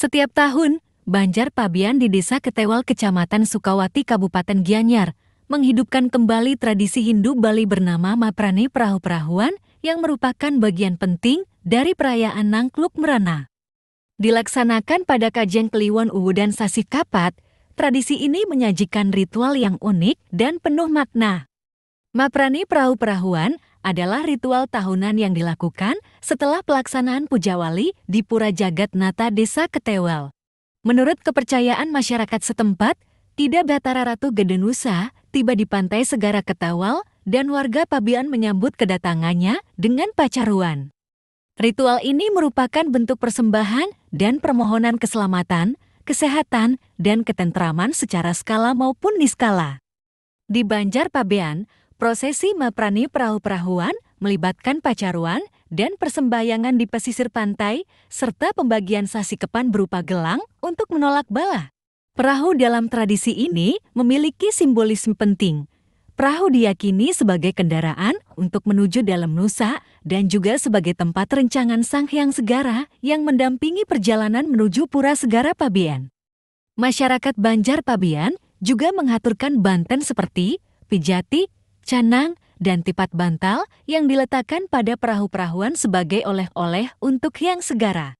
Setiap tahun, Banjar Pabean di Desa Ketewal Kecamatan Sukawati Kabupaten Gianyar menghidupkan kembali tradisi Hindu Bali bernama Maprani Prahu-Prahuan yang merupakan bagian penting dari perayaan Nangkluk Merana. Dilaksanakan pada Kajang Kliwon Uwu dan Sasi Kapat, tradisi ini menyajikan ritual yang unik dan penuh makna. Maprani Prahu-Prahuan adalah ritual tahunan yang dilakukan setelah pelaksanaan Puja Wali di Pura Jagat Nata Desa Ketewal. Menurut kepercayaan masyarakat setempat, Ida Batara Ratu Gedenusa tiba di pantai Segara Ketewal dan warga Pabean menyambut kedatangannya dengan pacaruan. Ritual ini merupakan bentuk persembahan dan permohonan keselamatan, kesehatan, dan ketentraman secara skala maupun niskala. Di Banjar Pabean, prosesi Maprani Prahu-Prahuan melibatkan pacaruan dan persembahyangan di pesisir pantai, serta pembagian sasi kepan berupa gelang untuk menolak bala. Perahu dalam tradisi ini memiliki simbolisme penting. Perahu diyakini sebagai kendaraan untuk menuju dalam nusa dan juga sebagai tempat rencangan Sang Hyang Segara yang mendampingi perjalanan menuju Pura Segara Pabean. Masyarakat Banjar Pabean juga mengaturkan banten seperti pijati, canang, dan tipat bantal yang diletakkan pada perahu-perahuan sebagai oleh-oleh untuk Hyang Segara.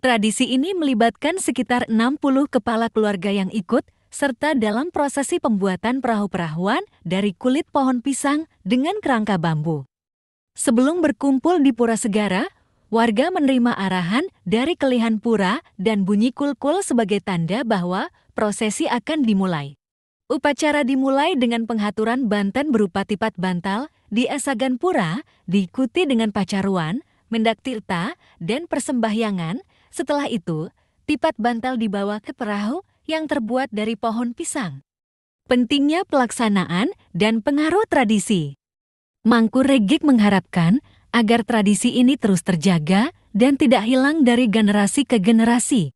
Tradisi ini melibatkan sekitar 60 kepala keluarga yang ikut, serta dalam prosesi pembuatan perahu-perahuan dari kulit pohon pisang dengan kerangka bambu. Sebelum berkumpul di Pura Segara, warga menerima arahan dari kelihan pura dan bunyi kul-kul sebagai tanda bahwa prosesi akan dimulai. Upacara dimulai dengan penghaturan banten berupa tipat bantal di Asagan Pura, diikuti dengan pacaruan, mendak tirta, dan persembahyangan. Setelah itu, tipat bantal dibawa ke perahu yang terbuat dari pohon pisang. Pentingnya pelaksanaan dan pengaruh tradisi. Mangku Regik mengharapkan agar tradisi ini terus terjaga dan tidak hilang dari generasi ke generasi.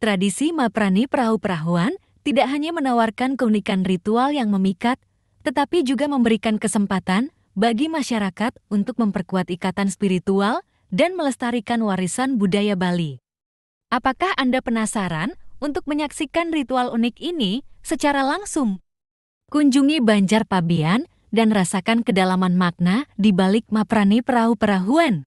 Tradisi Maprani Prahu-Prahuan tidak hanya menawarkan keunikan ritual yang memikat, tetapi juga memberikan kesempatan bagi masyarakat untuk memperkuat ikatan spiritual dan melestarikan warisan budaya Bali. Apakah Anda penasaran untuk menyaksikan ritual unik ini secara langsung? Kunjungi Banjar Pabean dan rasakan kedalaman makna di balik Maprani Prahu-Prahuan.